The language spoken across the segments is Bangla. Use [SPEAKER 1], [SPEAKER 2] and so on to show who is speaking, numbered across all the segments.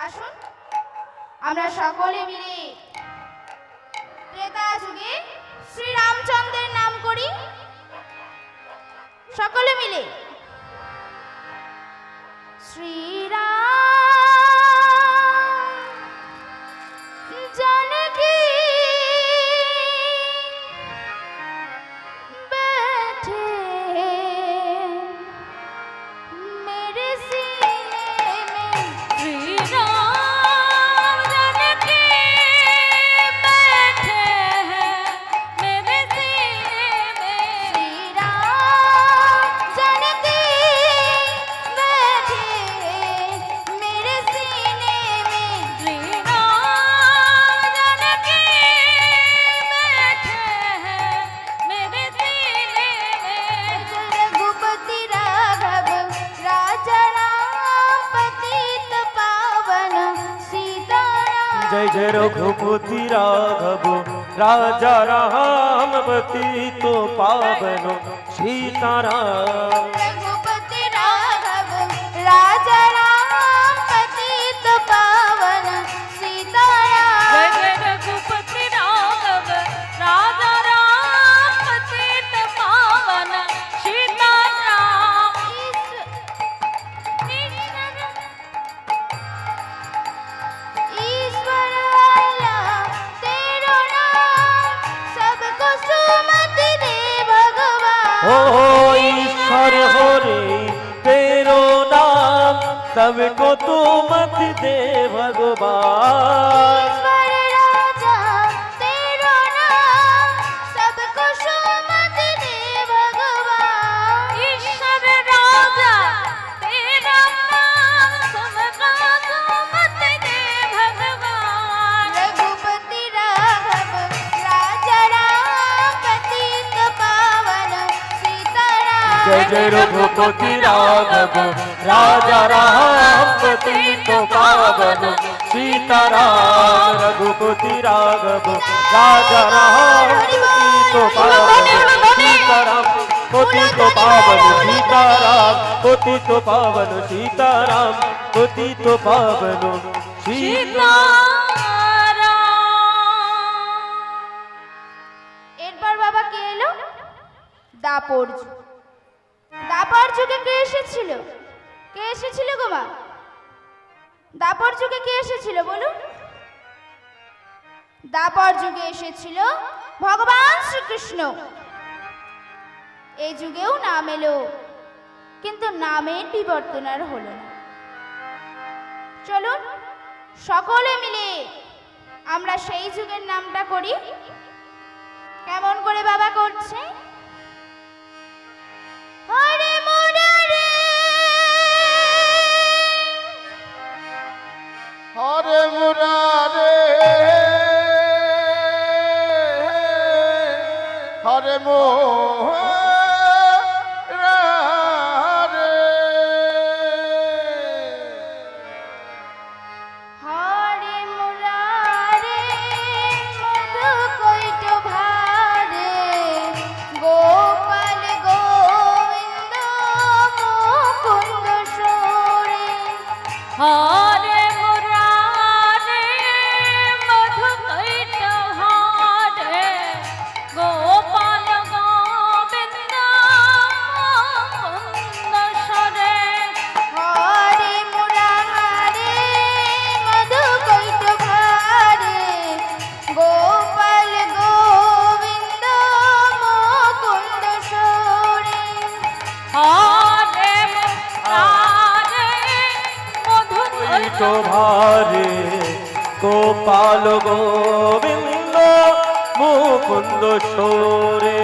[SPEAKER 1] আসুন আমরা সকলে মিলে ত্রেতা যুগে শ্রী রামচন্দ্রের নাম করি সকলে মিলে শ্রীরাম জানকী बैठे मेरे सीने में
[SPEAKER 2] श्री राम जानकी बैठे हैं मेरे सीने में।
[SPEAKER 1] श्री राम जानकी बैठे मेरे सीने में।
[SPEAKER 2] श्री राम जानकी बैठे हैं मेरे सीने में।
[SPEAKER 1] रघुपति राघव राजा राम पतित पावन सीताराम।
[SPEAKER 3] जय जय रघुपति राघव राजा राम पतित पावन सीताराम।
[SPEAKER 1] रघुपति राघव राजा राम पतित पावन सीताराम।
[SPEAKER 2] जय जय रघुपति राघव राजा राम पतित पावन सीताराम।
[SPEAKER 1] ईश्वर अल्लाह तेरो नाम सबको सुमति दे भगवान।
[SPEAKER 3] ओ ईश्वर हो रे तेरो नाम सबको तू मत दे भगवान।
[SPEAKER 1] ईश्वर राजा तेरो नाम सबको सुमति दे भगवान।
[SPEAKER 2] ईश्वर राजा तेरा नाम सबका सुमत दे भगवान।
[SPEAKER 1] रघुपति राघव राजा राम पतित पावन सीताराम।
[SPEAKER 3] जय जय रघुपति राघव राजा राम पतित पावन सीताराम। रघुपति राघव राजा राम पतित पावन सीताराम। पतित पावन सीताराम पतित पावन सीताराम पतित पावन
[SPEAKER 1] এরপর বাবা কে এলো? দাপর যুগ। দাপর যুগে কে এসেছিল? কে এসেছিল গো মা? দাপর যুগে কে এসেছিল বলুন? দাপর যুগে এসেছিল ভগবান শ্রীকৃষ্ণ। এই যুগেও নাম এলো, কিন্তু নামের বিবর্তন আর হলো না। চলুন সকলে মিলে আমরা সেই যুগের নামটা করি। কেমন করে বাবা করছে? হরে মুরারে
[SPEAKER 4] হরে মুরারে হরে মুরারে
[SPEAKER 1] হরে মুরারে মধু কৈট ভারে গোপাল গোবিন্দ মুকুন্দ সোরে।
[SPEAKER 2] হরে মুরারে মধু কৈট হারে গোপাল গোবিন্দ মুকুন্দ সরে।
[SPEAKER 1] হরে মুরারে মধু কৈট ভারে গোপাল গোবিন্দ মুকুন্দ সোরে।
[SPEAKER 2] হরে মুরারে মধু কৈট
[SPEAKER 3] তো ভারে গোপাল গোবিন্দ মুকুন্দ সোরে।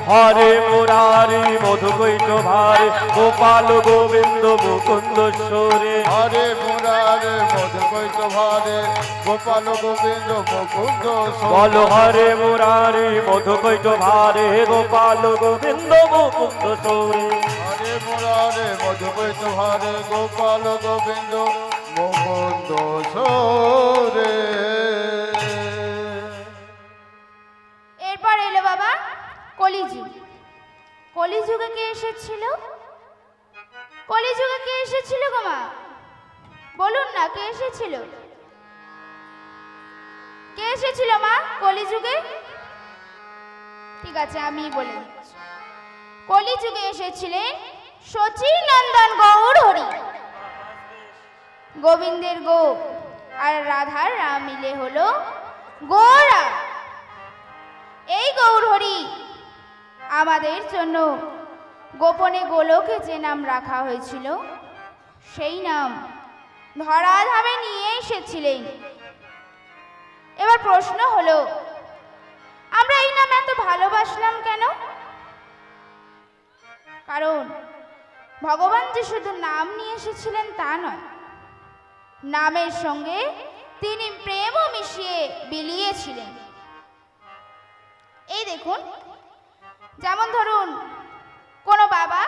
[SPEAKER 3] হরে মুরারি মধু কৈট ভারে গোপাল গোবিন্দ মুকুন্দ সোরে।
[SPEAKER 4] হরে মুরারে মধু কৈট ভারে গোপাল গোবিন্দ মুকুন্দ
[SPEAKER 3] বল হরে মুরারি মধু কৈট ভারে গোপাল গোবিন্দ মুকুন্দ সোরে।
[SPEAKER 4] হরে মুরারে মধু কৈট ভারে গোপাল গোবিন্দ মুকুন্দ সোরে।
[SPEAKER 1] এরপর এলো বাবা কলিযুগ। কলিযুগে কে এসেছিল? কলিযুগে কে এসেছিল গো মা? বলুন না কে এসেছিল? এসেছিল? কে এসেছিল মা কলিযুগে? ঠিক আছে, আমি বলে দিচ্ছি। কলিযুগে এসেছিলেন শচী নন্দন গৌর হরি। গোবিন্দের গো আর রাধার রা মিলে হলো গৌরা। এই গৌর হরি আমাদের জন্য গোপনে গোলকে যে নাম রাখা হয়েছিল, সেই নাম ধরাধামে নিয়ে এসেছিলেন। এবার প্রশ্ন হলো, আমরা এই নাম এত ভালোবাসলাম কেন? কারণ ভগবান যে শুধু নাম নিয়ে এসেছিলেন তা নয়, নামের সঙ্গে তিনি প্রেমও মিশিয়ে বিলিয়েছিলেন। এই দেখুন, যেমন ধরুন কোনো বাবা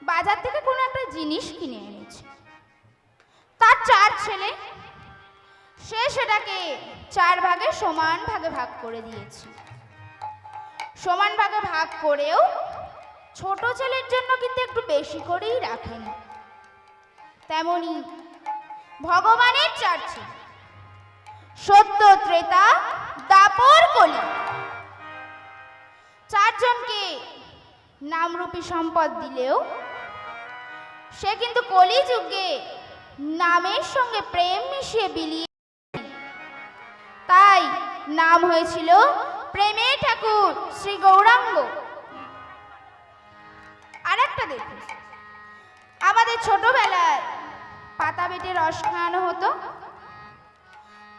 [SPEAKER 1] বাজার থেকে কোনো একটা জিনিস কিনে এনেছে, তার 4 ছেলে, সে সেটাকে 4 ভাগে সমান ভাগে ভাগ করে দিয়েছে। সমান ভাগে ভাগ করেও ছোট ছেলের জন্য কিন্তু একটু বেশি করেই রাখেন। তেমনি ভগবানের 4 ছেলে, সত্য, ত্রেতা, দাপর, কলি, 4 জনকে নামরূপী সম্পদ দিলেও সে কিন্তু কলিযুগে নামের সঙ্গে প্রেম মিশিয়ে বিলিয়ে, তাই নাম হয়েছিল প্রেমের ঠাকুর শ্রী গৌরাঙ্গ। আর একটা দেখুন, আমাদের ছোটবেলায় পাতা বেটে রস খাওয়ানো হতো,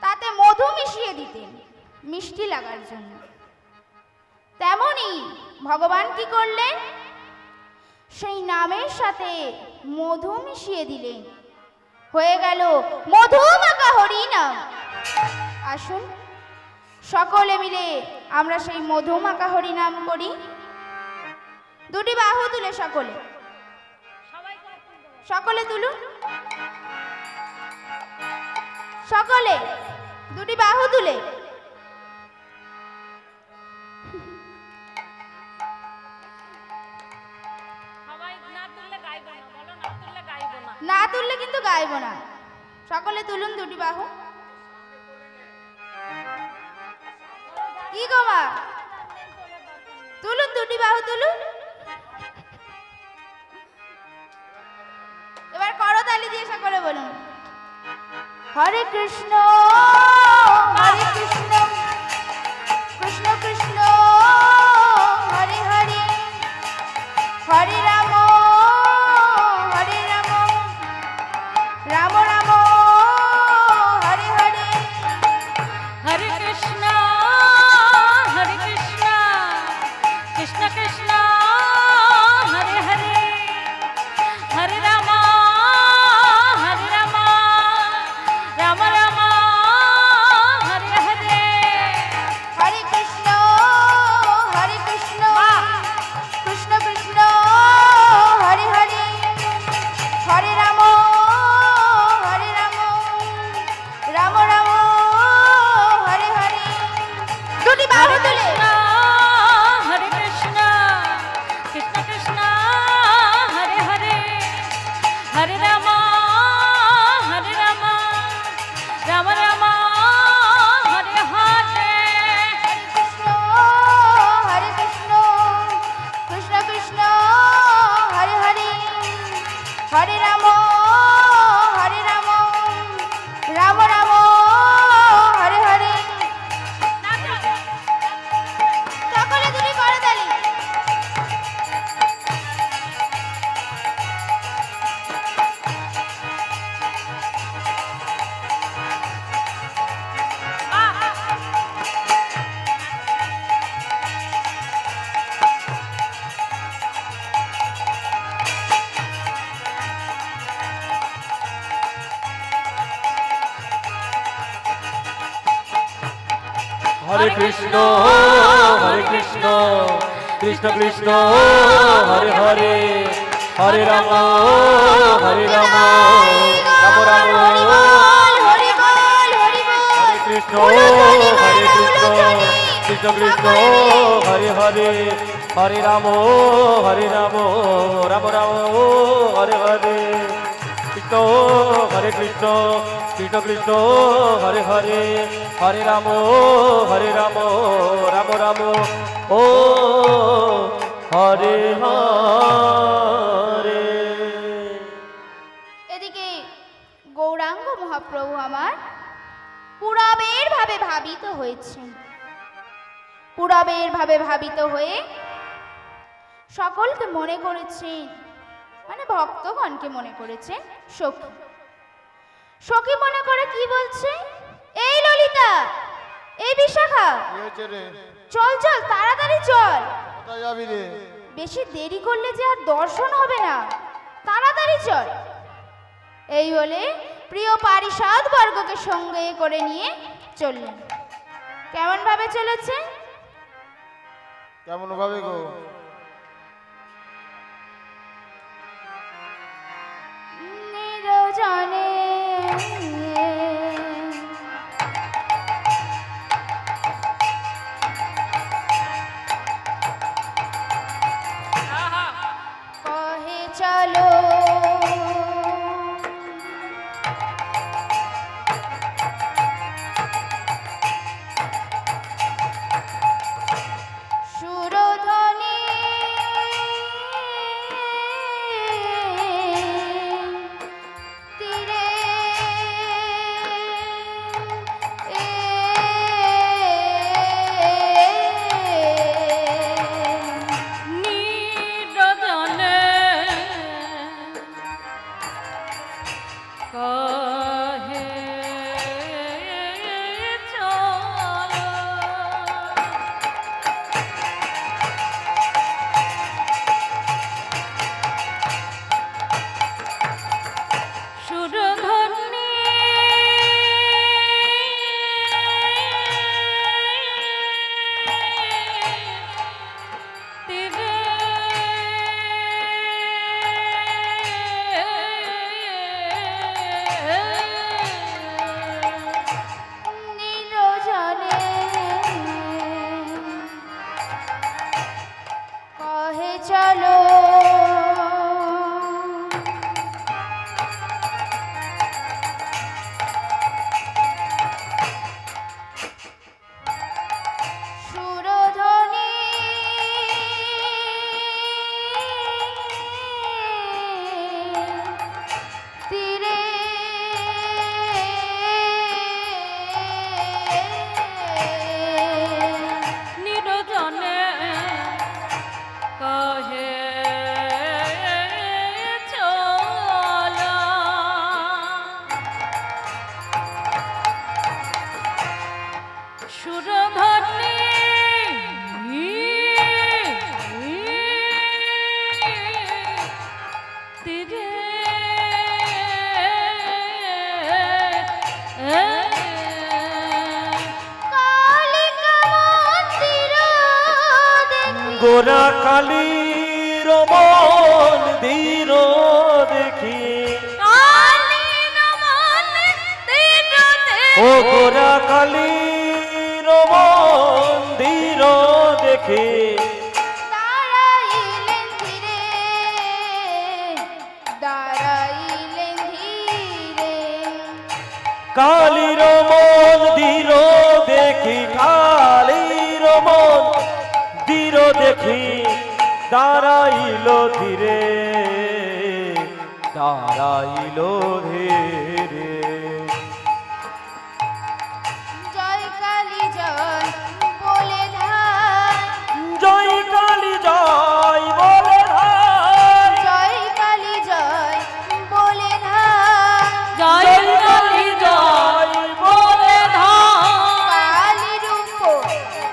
[SPEAKER 1] তাতে মধু মিশিয়ে দিতেন মিষ্টি লাগার জন্য। তেমনি ভগবান কি করলেন, সেই নামের সাথে মধু মিশিয়ে দিলেন, হয়ে গেল মধু মাখা হরি নাম। আসুন সকলে মিলে আমরা সেই মধু মাখা হরি নাম করি। 2টি বাহু তুলে সকলে, সকলে তুলুন, সকলে 2টি বাহু তুলে। না তুললে কিন্তু গাইবো না। সকলে তুলুন 2টি বাহু। কি গো মা, তুলুন 2টি বাহু তুলুন। এবার করতালি দিয়ে সকলে বলুন, হরে কৃষ্ণ হরে কৃষ্ণ কৃষ্ণ কৃষ্ণ হরে হরে, হরে রাম হরে রাম রাম রাম হরে হরে।
[SPEAKER 2] হরে কৃষ্ণ কৃষ্ণ কৃষ্ণ হরে হরে, হরে রাম রাম রাম হরে হরে।
[SPEAKER 1] হরে কৃষ্ণ কৃষ্ণ কৃষ্ণ হরে হরে, হরে রাম রাম রাম হরে হরে। 2টি বাহু তুলে।
[SPEAKER 2] হরে কৃষ্ণ কৃষ্ণ কৃষ্ণ হরে হরে, হরে রাম রাম রাম হরে হরে।
[SPEAKER 1] হরে কৃষ্ণ কৃষ্ণ কৃষ্ণ হরে হরে, হরে রাম রাম রাম হরে হরে। সকলে 2টি করতালি।
[SPEAKER 3] হরে কৃষ্ণ কৃষ্ণ কৃষ্ণ হরে হরে, হরে রাম রাম রাম
[SPEAKER 1] হরি বল হরি বল।
[SPEAKER 3] হরে কৃষ্ণ কৃষ্ণ কৃষ্ণ হরে হরে, হরে রাম রাম রাম হরে হরে। কৃষ্ণ হরে কৃষ্ণ কৃষ্ণ কৃষ্ণ হরে হরে হরে রাম রাম রাম ও হরে হরে।
[SPEAKER 1] এদিকে গৌরাঙ্গ মহাপ্রভু আমার পুরাবের ভাবে ভাবিত হয়েছেন। পুরাবের ভাবে ভাবিত হয়ে সকলকে মনে করেছেন, মানে ভক্তগণকে মনে করেছেন সখী। সখী মনে করে কি বলছে, এই ললিতা, এই বিশাখা,
[SPEAKER 4] কি হয়েছে রে?
[SPEAKER 1] চল চল তাড়াতাড়ি চল,
[SPEAKER 4] কোথায় যাবি রে?
[SPEAKER 1] বেশি দেরি করলে যে আর দর্শন হবে না, তাড়াতাড়ি চল। এই বলে প্রিয় পারিষদ বর্গকে সঙ্গে করে নিয়ে চললেন। কেমন ভাবে চলেছে?
[SPEAKER 4] কেমন ভাবে গো?
[SPEAKER 1] নিরজনে কহে চলো সুরধ্বনি তীরে
[SPEAKER 2] নিরজনে কহে চলো সুরধ্বনি তীরে
[SPEAKER 1] নিরজনে কহে চলো সুরধ্বনি তীরে
[SPEAKER 2] নিরজনে কহে চলো সুরধ্বনি তীরে
[SPEAKER 1] কালিকা মন্দির দেখি
[SPEAKER 3] গোরা কালীর মন্দির দেখি ও গোরা কালীর মন্দির দেখি
[SPEAKER 1] দাঁড়াইলেন ধীরে দাঁড়াইলেন ধীরে
[SPEAKER 3] কালীর মন্দির দেখি কালীর মন্দির দেখি দাঁড়াইল ধীরে দাঁড়াইল ধীরে
[SPEAKER 1] জয় কালী জয় বলে ধায়
[SPEAKER 3] জয় কালী জয় বলে ধায়
[SPEAKER 1] জয় কালী জয় বলে ধায়
[SPEAKER 2] জয় কালী জয় বলে ধায়
[SPEAKER 1] কালী রূপ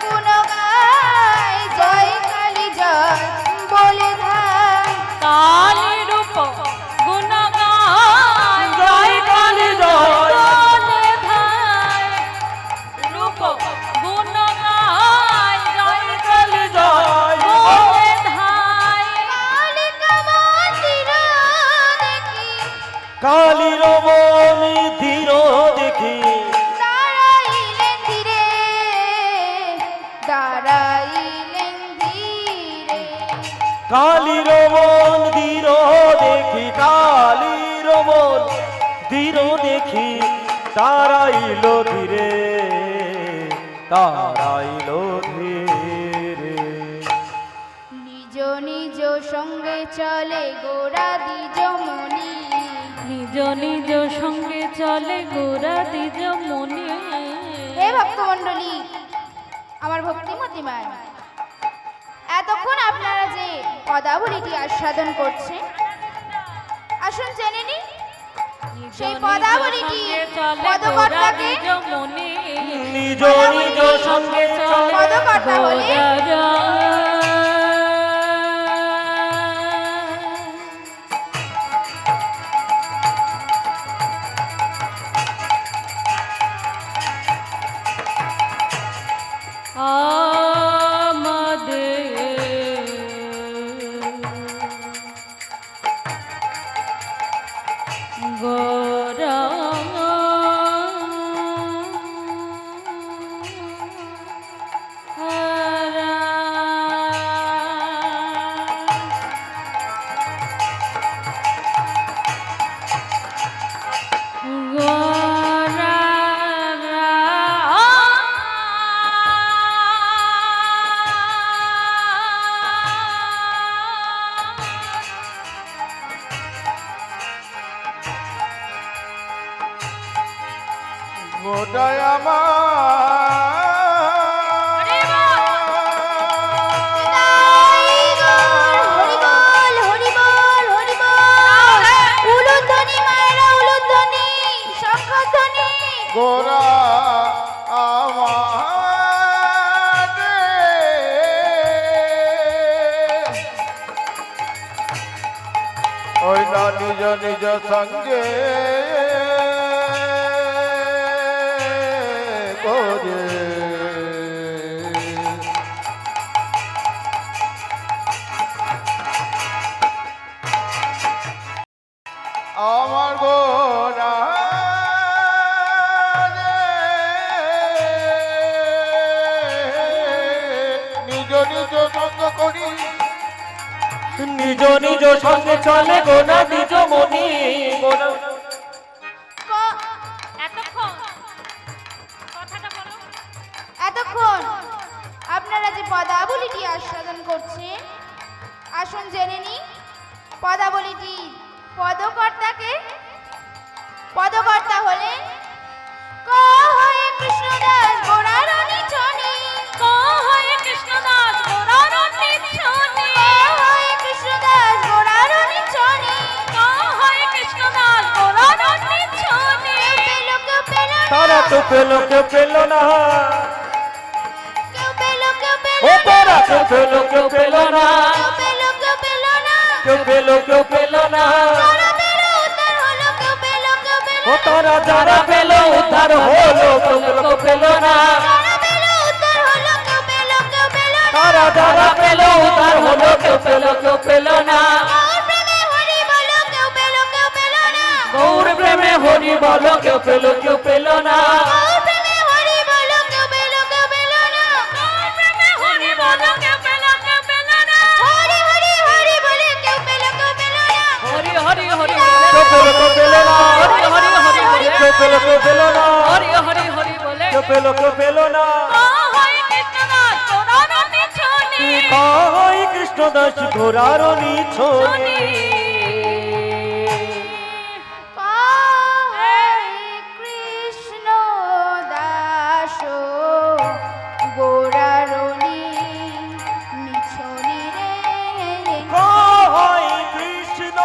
[SPEAKER 1] গুণ গায় জয় কালী জয় বলে ধায়
[SPEAKER 2] কালী রূপ গুণ গায় জয়
[SPEAKER 3] তারাইল ধীরে তারাইল ধীরে
[SPEAKER 1] নিজ নিজ সঙ্গে চলে গোরা দ্বিজ মনি
[SPEAKER 2] নিজ নিজ সঙ্গে চলে গোরা দ্বিজ মনি।
[SPEAKER 1] হে ভক্তমণ্ডলী, আমার ভক্তিমতী মায়, এতক্ষণ আপনারা যে পদাবলীটি আস্বাদন করছেন, আসুন জেনে নি সেই পদাবলীটি পদকর্তাকে।
[SPEAKER 3] নিজ নিজ সঙ্গে চলে
[SPEAKER 1] পদকর্তা হলে
[SPEAKER 2] গোরা
[SPEAKER 4] গোটায় আমার
[SPEAKER 1] হরিবল হরিবল হরিবল, উলুধ্বনি মায়েরা উলুধ্বনি, শঙ্খধ্বনি।
[SPEAKER 4] গোরা আমার ওই না নিজ নিজ সঙ্গে করে আমার গোরা নিজ নিজ সঙ্গ করি
[SPEAKER 3] নিজ নিজ সঙ্গে চলে গোরা নিজ মনি গোরা
[SPEAKER 1] এতক্ষণ আপনারা যে পদাবলীটি আস্বাদন করছেন, আসুন জেনে নি পদাবলীটি পদকর্তাকে। পদকর্তা হলেন কহে কৃষ্ণদাস গোরার নিছনে,
[SPEAKER 2] কহে কৃষ্ণদাস গোরার নিছনে,
[SPEAKER 1] কহে কৃষ্ণদাস গোরার নিছনে।
[SPEAKER 2] কহে কৃষ্ণদাস গোরার নিছনে।
[SPEAKER 1] কেউ পেল না,
[SPEAKER 3] তারা তো পেল কেউ পেল না,
[SPEAKER 1] কেউ পেল কেউ পেল
[SPEAKER 3] ও তারা তো পেল কেউ পেল না,
[SPEAKER 1] কেউ পেল কেউ পেল না,
[SPEAKER 3] কেউ পেল কেউ পেল না,
[SPEAKER 1] যারা পেল উদ্ধার হলো, কেউ পেল কেউ পেল
[SPEAKER 3] ও তারা যারা পেল উদ্ধার হলো কেউ পেল কেউ পেল না,
[SPEAKER 1] যারা পেল উদ্ধার হলো, কেউ পেল কেউ পেল না।
[SPEAKER 3] তারা যারা পেল উদ্ধার হলো কেউ পেল কেউ পেল না,
[SPEAKER 1] গৌর প্রেমে হরি বলো, কেউ পেল কেউ পেল না।
[SPEAKER 3] গৌর প্রেমে হরি বলো কেউ পেল কেউ পেল না,
[SPEAKER 1] গৌর প্রেমে হরি বলো, কেউ পেল কেউ পেল না। হরি হরি হরি বলে, কেউ পেল কেউ পেল না।
[SPEAKER 2] হরি হরি হরি
[SPEAKER 3] কেউ পেল কেউ পেল না,
[SPEAKER 2] হরি হরি হরি বলে,
[SPEAKER 3] কেউ পেল কেউ পেল না,
[SPEAKER 2] হরি হরি হরি বলে।
[SPEAKER 3] কেউ পেল কেউ পেল না।
[SPEAKER 2] কহে কৃষ্ণদাস গোরার নিছনে,
[SPEAKER 3] কই কৃষ্ণদাস ঘোরার নিছনে,
[SPEAKER 1] কৃষ্ণ দাস গোরারণী নিছনি রে।
[SPEAKER 3] কই কৃষ্ণ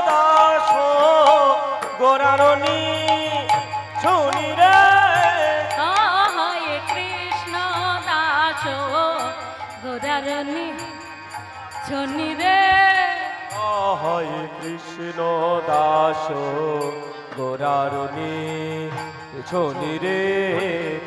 [SPEAKER 3] দাস গোরার নিছনি রে,
[SPEAKER 2] কহে কৃষ্ণদাস গোরার নিছনে রে।
[SPEAKER 3] কই কৃষ্ণ দাস গোরার নিছনি রে।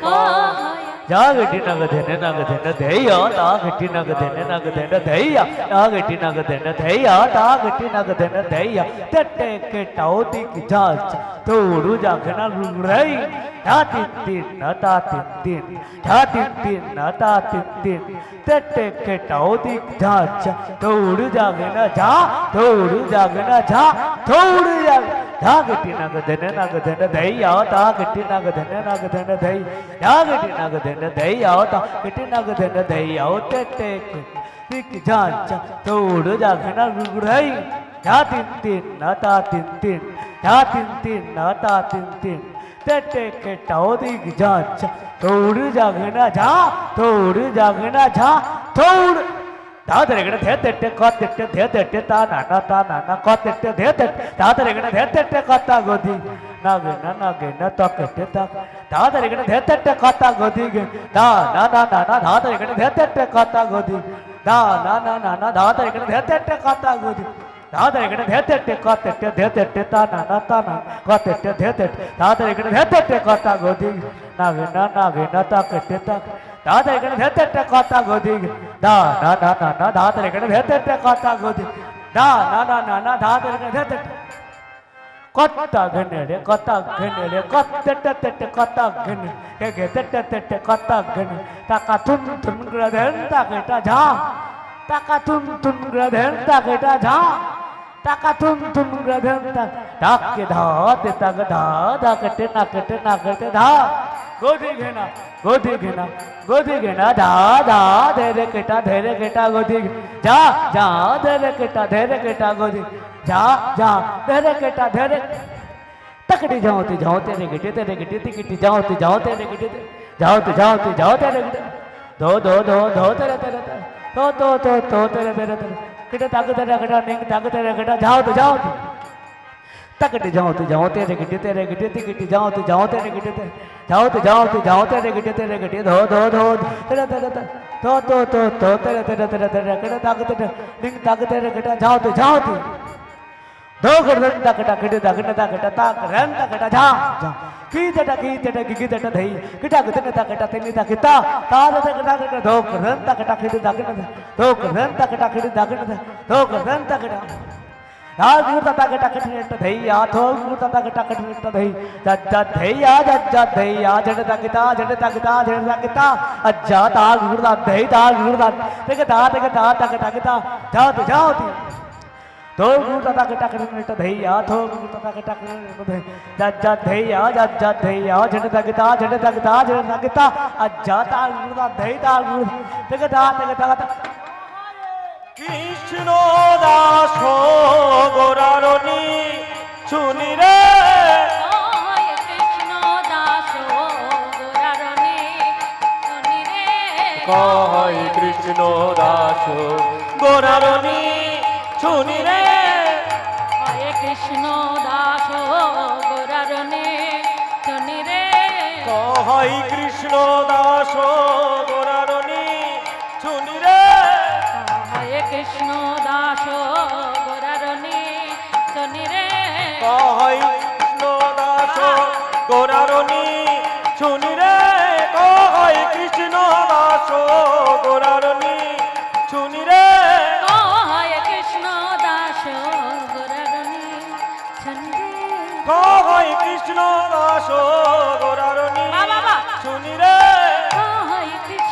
[SPEAKER 2] কহে
[SPEAKER 5] ಜಾಗಟಿ ನಗದೆನೆ ನಗದೆನೆ ದಯ್ಯ ತಾಗಟಿ ನಗದೆನೆ ನಗದೆನೆ ದಯ್ಯ ತಾಗಟಿ ನಗದೆನೆ ದಯ್ಯ ತಾಗಟಿ ನಗದೆನೆ ದಯ್ಯ ತಟ್ಟೆ ಕೆಟ್ಟೌತಿ ಕಿಚಾಚ ತೋಡು ಜಾಗನ ರೈ ತಾತಿನ್ ತಿನ್ನ ತಾತಿನ್ ತಿನ್ ತಾತಿನ್ ತಿನ್ನ ತಾತಿನ್ ತಿನ್ ತಟ್ಟೆ ಕೆಟ್ಟೌತಿ ಕಿಚಾಚ ತೋಡು ಜಾಗನ ಜಾ ತೋಡು ಜಾಗನ ಜಾ ತೋಡು ಜಾಗ धा गिट्टी नग धन नग धन धैया ता गिट्टी नग धन नग धन धई धा गिट्टी नग धन धैया ता गिट्टी नग धन धैया ते टिक जा तोड़ जागना गुड़ाई जा तीन तीन नाता तीन तीन जा तीन तीन नाता तीन तीन ते के टाओ दिख जा तोड़ जागना जा तोड़ जागना जा तोड़ दादरेगण धेते कत्ते धेते ता नाना कत्ते धेते दादरेगण धेते कत्ता गोदी नागेना नागेना तकते तक दादरेगण धेते कत्ता गोदी दा नाना दादरेगण धेते कत्ता गोदी दा नाना दादरेगण धेते कत्ता गोदी दादरेगण धेते कत्ते धेते ता नाना कत्ते धेते दादरेगण धेते कत्ता गोदी नागेना नागेना तकते तक दादरेगण धेते कत्ता गोदी दा नाना दादरेगण धेते कत्ता गोदी दा नाना दादरेगण धेते कत्ता घनेरे कत्ता घने के घेते कत्ता घने ताका तुन ग्रधन ताकेटा झा ताका तुन ग्रधन ताकेटा झा ताका तुन ग्रधन ताक के धा ते ताक धा कटे नाकटे धा गोदी घेना धा धैर्य केटा गोदी जा धैर्य केटा गोदी जा धैर्य केटा धैर्य तकड़ी जाओ तेरे गिटे तिकटी जाओ तेरे गिटे जाओ तेरे गिटे दो तेरे तो तेरे गिटे ताक तेरे गिटा निंग ताक तेरे गिटा जाओ तकड़ी जाओ तेरे गिटे तिकटी जाओ तेरे गिटे जाओ तेरे गिटे दो तेरे तो तेरे गिटे ताक तेरे निंग ताक तेरे गिटा जाओ दो गर्दन तकटा किटे तकटा ताक रन तकटा जा की तटा धई किटा गतने तकटा तेनी तकटा तार तकटा दो गर्दन तकटा किटे तकटा दो गर्दन तकटा किटे तकटा दो गर्दन तकटा दाग गुरता तकटा किटे धई आ थो गुरता तकटा किटे धई जज्जा धई आ जड़ तकटा अज्जा ताग गुरता धई ताग गुरता तकटा तकटा जाओ दो गुरता तकटा किटे धई आ थो गुरता तकटा किटे धई जज्जा धई आ जड़ तकटा अज्जा ताग गुरता धई ताग गुरता तकटा
[SPEAKER 3] কৃষ্ণ দাস গোরারণী শুনি রে
[SPEAKER 2] কৃষ্ণ দাস গোরারণী শুনি রে
[SPEAKER 3] কয় কৃষ্ণ দাস গোরারণী শুনি রে
[SPEAKER 2] কৃষ্ণ দাস গোরারণী শুনি রে
[SPEAKER 3] কয় কৃষ্ণ দাস গোরারণী শুনি রে
[SPEAKER 2] কৃষ্ণ দাস গোরারণী শুনি রে
[SPEAKER 3] কয় কৃষ্ণ দাস গোরারণী শুনি রে কয় কৃষ্ণ দাস গোরারণী শুনি রে
[SPEAKER 2] কৃষ্ণ দাস গোরারণী শুনি রে
[SPEAKER 3] কয় কৃষ্ণ দাস গোরারণী শুনি রে
[SPEAKER 2] কৃষ্ণ